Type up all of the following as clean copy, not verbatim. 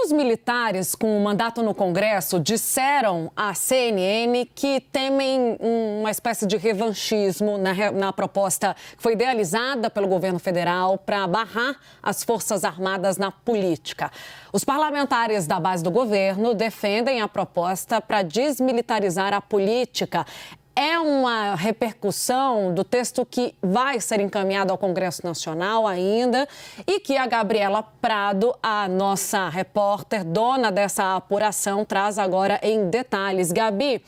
Os militares com mandato no Congresso disseram à CNN que temem uma espécie de revanchismo na proposta que foi idealizada pelo governo federal para barrar as Forças Armadas na política. Os parlamentares da base do governo defendem a proposta para desmilitarizar a política. É uma repercussão do texto que vai ser encaminhado ao Congresso Nacional ainda e que a Gabriela Prado, a nossa repórter, dona dessa apuração, traz agora em detalhes. Gabi,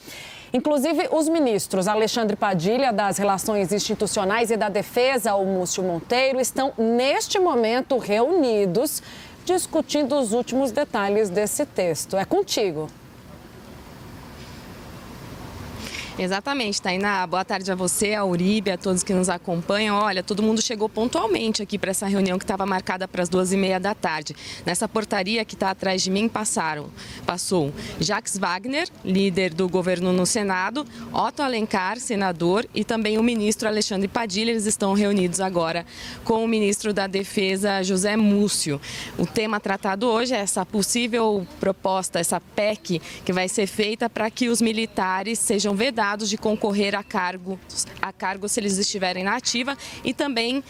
inclusive os ministros Alexandre Padilha, das Relações Institucionais e da Defesa, o Múcio Monteiro, estão neste momento reunidos discutindo os últimos detalhes desse texto. É contigo. Exatamente, Tainá. Boa tarde a você, a Uribe, a todos que nos acompanham. Olha, todo mundo chegou pontualmente aqui para essa reunião que estava marcada para as 2h30 da tarde. Nessa portaria que está atrás de mim passou Jacques Wagner, líder do governo no Senado, Otto Alencar, senador, e também o ministro Alexandre Padilha. Eles estão reunidos agora com o ministro da Defesa, José Múcio. O tema tratado hoje é essa possível proposta, essa PEC, que vai ser feita para que os militares sejam vedados de concorrer a cargo se eles estiverem na ativa e também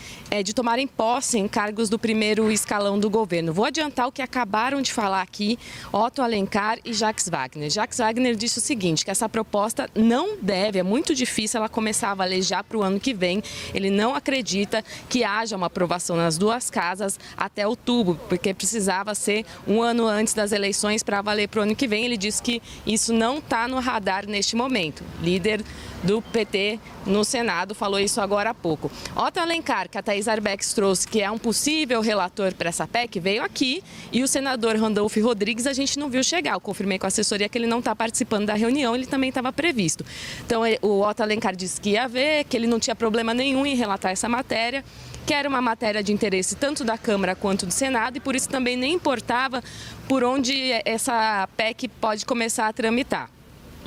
de tomarem posse em cargos do primeiro escalão do governo. Vou adiantar o que acabaram de falar aqui Otto Alencar e Jacques Wagner. Jacques Wagner disse o seguinte, que essa proposta não deve, é muito difícil ela começar a valer já para o ano que vem. Ele não acredita que haja uma aprovação nas duas casas até outubro, porque precisava ser um ano antes das eleições para valer para o ano que vem. Ele disse que isso não está no radar neste momento. Líder do PT no Senado falou isso agora há pouco. Otto Alencar, que a Thaís Arbex trouxe, que é um possível relator para essa PEC, veio aqui e o senador Randolfo Rodrigues a gente não viu chegar. Eu confirmei com a assessoria que ele não está participando da reunião, ele também estava previsto. Então o Otto Alencar disse que ia ver, que ele não tinha problema nenhum em relatar essa matéria, que era uma matéria de interesse tanto da Câmara quanto do Senado e por isso também nem importava por onde essa PEC pode começar a tramitar.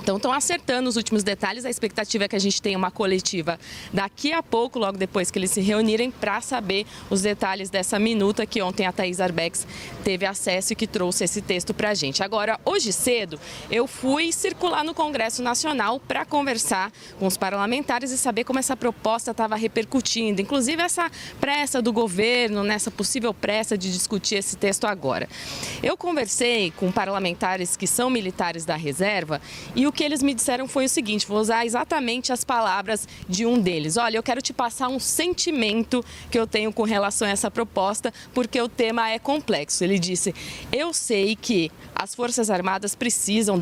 Então, estão acertando os últimos detalhes. A expectativa é que a gente tenha uma coletiva daqui a pouco, logo depois que eles se reunirem, para saber os detalhes dessa minuta que ontem a Thaís Arbex teve acesso e que trouxe esse texto para a gente. Agora, hoje cedo, eu fui circular no Congresso Nacional para conversar com os parlamentares e saber como essa proposta estava repercutindo, inclusive essa pressa do governo, nessa possível pressa de discutir esse texto agora. Eu conversei com parlamentares que são militares da reserva e o que eles me disseram foi o seguinte, vou usar exatamente as palavras de um deles. Olha, eu quero te passar um sentimento que eu tenho com relação a essa proposta, porque o tema é complexo. Ele disse, eu sei que as Forças Armadas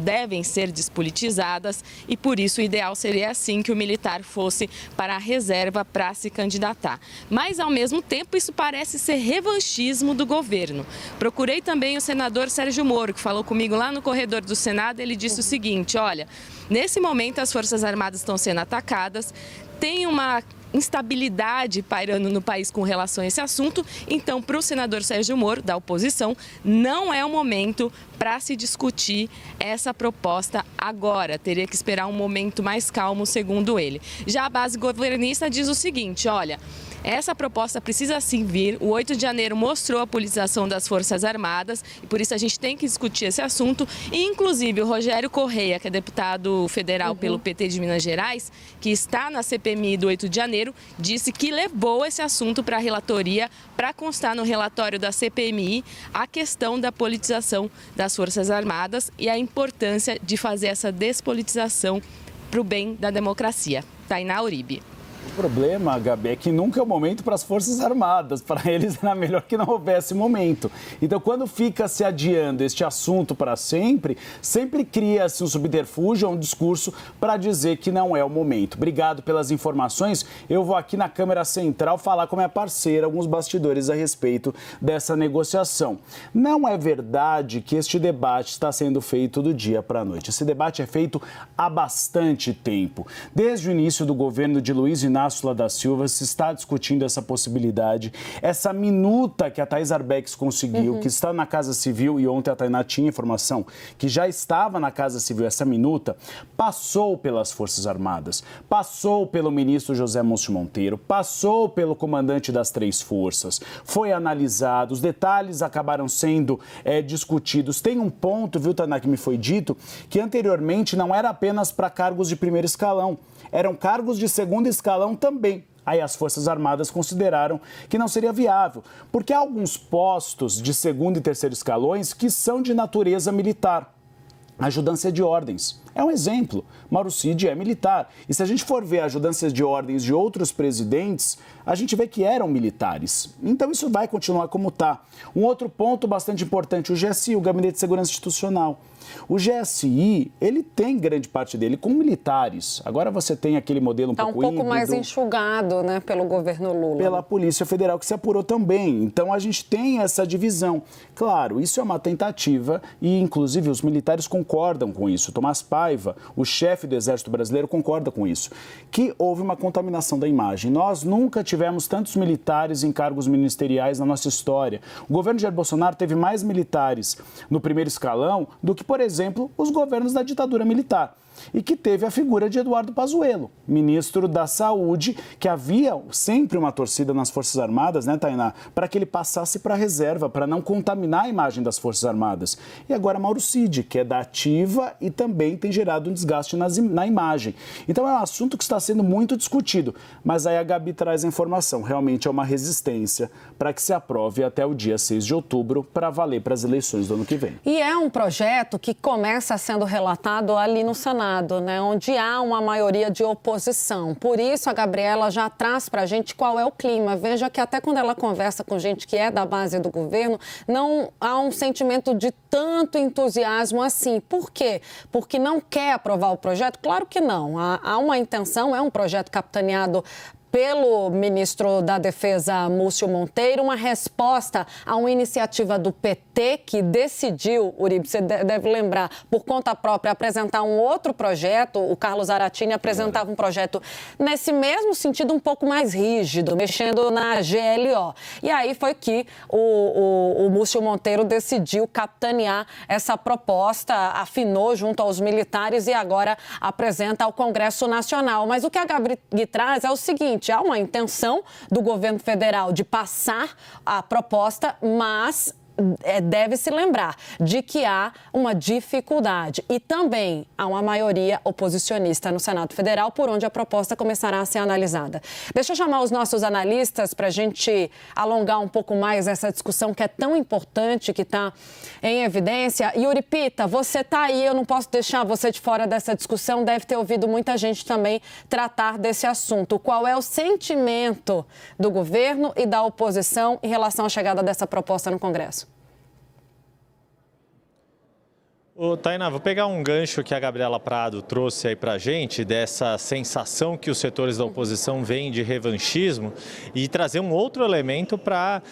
devem ser despolitizadas e por isso o ideal seria assim que o militar fosse para a reserva para se candidatar. Mas ao mesmo tempo isso parece ser revanchismo do governo. Procurei também o senador Sérgio Moro, que falou comigo lá no corredor do Senado, ele disse o seguinte, olha, nesse momento as Forças Armadas estão sendo atacadas, tem uma instabilidade pairando no país com relação a esse assunto, então para o senador Sérgio Moro, da oposição, não é o momento para se discutir essa proposta agora, teria que esperar um momento mais calmo, segundo ele. Já a base governista diz o seguinte, olha, essa proposta precisa sim vir, o 8 de janeiro mostrou a politização das Forças Armadas e por isso a gente tem que discutir esse assunto e inclusive o Rogério Correia, que é deputado federal pelo PT de Minas Gerais, que está na CPMI do 8 de janeiro, disse que levou esse assunto para a relatoria para constar no relatório da CPMI a questão da politização das Forças Armadas e a importância de fazer essa despolitização para o bem da democracia. Tainá, Uribe. O problema, Gabi, é que nunca é o momento para as Forças Armadas. Para eles era melhor que não houvesse momento. Então, quando fica se adiando este assunto para sempre, sempre cria-se um subterfúgio, um discurso para dizer que não é o momento. Obrigado pelas informações. Eu vou aqui na Câmara Central falar com minha parceira alguns bastidores a respeito dessa negociação. Não é verdade que este debate está sendo feito do dia para a noite. Esse debate é feito há bastante tempo. Desde o início do governo de Luiz Inácio Lula da Silva, se está discutindo essa possibilidade. Essa minuta que a Thaís Arbex conseguiu, que está na Casa Civil, e ontem a Tainá tinha informação que já estava na Casa Civil, essa minuta, passou pelas Forças Armadas, passou pelo ministro José Múcio Monteiro, passou pelo comandante das 3 forças, foi analisado, os detalhes acabaram sendo discutidos. Tem um ponto, viu, Tainá, que me foi dito, que anteriormente não era apenas para cargos de primeiro escalão, eram cargos de segundo escalão também. Aí as Forças Armadas consideraram que não seria viável, porque há alguns postos de segundo e terceiro escalões que são de natureza militar. Ajudância de ordens é um exemplo. Mauro Cid é militar. E se a gente for ver ajudâncias de ordens de outros presidentes, a gente vê que eram militares. Então isso vai continuar como está. Um outro ponto bastante importante, o GSI, o Gabinete de Segurança Institucional. O GSI, ele tem grande parte dele com militares. Agora você tem aquele modelo pouco híbrido, mais enxugado, né, pelo governo Lula. Pela Polícia Federal, que se apurou também. Então a gente tem essa divisão. Claro, isso é uma tentativa e, inclusive, os militares concordam com isso. Tomás Paiva, o chefe do Exército Brasileiro, concorda com isso. Que houve uma contaminação da imagem. Nós nunca tivemos tantos militares em cargos ministeriais na nossa história. O governo de Jair Bolsonaro teve mais militares no primeiro escalão do que, por exemplo, os governos da ditadura militar. E que teve a figura de Eduardo Pazuello, ministro da Saúde, que havia sempre uma torcida nas Forças Armadas, né, Tainá, para que ele passasse para a reserva, para não contaminar a imagem das Forças Armadas. E agora Mauro Cid, que é da ativa e também tem gerado um desgaste na imagem. Então é um assunto que está sendo muito discutido, mas aí a Gabi traz a informação, realmente é uma resistência para que se aprove até o dia 6 de outubro para valer para as eleições do ano que vem. E é um projeto que começa sendo relatado ali no Senado, né, onde há uma maioria de oposição. Por isso, a Gabriela já traz para a gente qual é o clima. Veja que até quando ela conversa com gente que é da base do governo, não há um sentimento de tanto entusiasmo assim. Por quê? Porque não quer aprovar o projeto? Claro que não. Há uma intenção, é um projeto capitaneado pelo ministro da Defesa, Múcio Monteiro, uma resposta a uma iniciativa do PT que decidiu, Uribe, você deve lembrar, por conta própria, apresentar um outro projeto. O Carlos Aratini apresentava um projeto nesse mesmo sentido, um pouco mais rígido, mexendo na GLO. E aí foi que o Múcio Monteiro decidiu capitanear essa proposta, afinou junto aos militares e agora apresenta ao Congresso Nacional. Mas o que a Gabi traz é o seguinte: há uma intenção do governo federal de passar a proposta, mas deve-se lembrar de que há uma dificuldade e também há uma maioria oposicionista no Senado Federal, por onde a proposta começará a ser analisada. Deixa eu chamar os nossos analistas para a gente alongar um pouco mais essa discussão que é tão importante, que está em evidência. Yuri Pita, você está aí, eu não posso deixar você de fora dessa discussão, deve ter ouvido muita gente também tratar desse assunto. Qual é o sentimento do governo e da oposição em relação à chegada dessa proposta no Congresso? Ô, Tainá, vou pegar um gancho que a Gabriela Prado trouxe aí pra gente, dessa sensação que os setores da oposição veem de revanchismo, e trazer um outro elemento para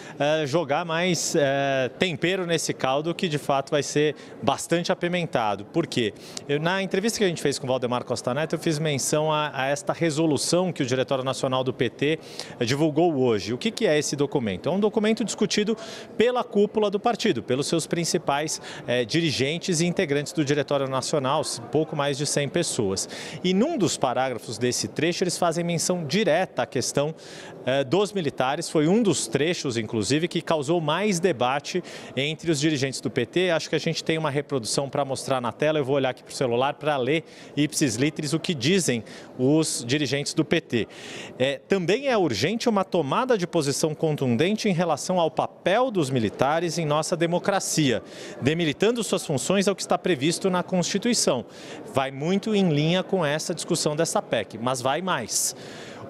jogar mais tempero nesse caldo que de fato vai ser bastante apimentado. Por quê? Na entrevista que a gente fez com o Valdemar Costa Neto, eu fiz menção a esta resolução que o Diretório Nacional do PT divulgou hoje. O que é esse documento? É um documento discutido pela cúpula do partido, pelos seus principais dirigentes e integrantes do Diretório Nacional, pouco mais de 100 pessoas. E num dos parágrafos desse trecho, eles fazem menção direta à questão dos militares. Foi um dos trechos, inclusive, que causou mais debate entre os dirigentes do PT. Acho que a gente tem uma reprodução para mostrar na tela. Eu vou olhar aqui para o celular para ler ipsis literis o que dizem os dirigentes do PT. Também é urgente uma tomada de posição contundente em relação ao papel dos militares em nossa democracia, demilitando suas funções ao que está previsto na Constituição. Vai muito em linha com essa discussão dessa PEC, mas vai mais.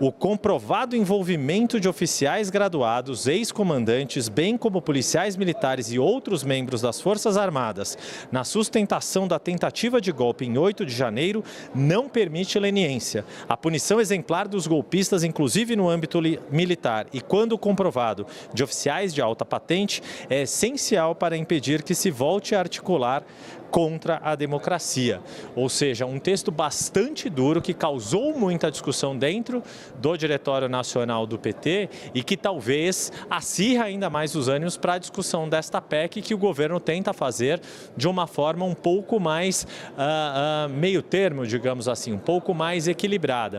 O comprovado envolvimento de oficiais graduados, ex-comandantes, bem como policiais militares e outros membros das Forças Armadas na sustentação da tentativa de golpe em 8 de janeiro não permite leniência. A punição exemplar dos golpistas, inclusive no âmbito militar e, quando comprovado, de oficiais de alta patente, é essencial para impedir que se volte a articular contra a democracia. Ou seja, um texto bastante duro que causou muita discussão dentro do Diretório Nacional do PT e que talvez acirra ainda mais os ânimos para a discussão desta PEC que o governo tenta fazer de uma forma um pouco mais meio termo, digamos assim, um pouco mais equilibrada.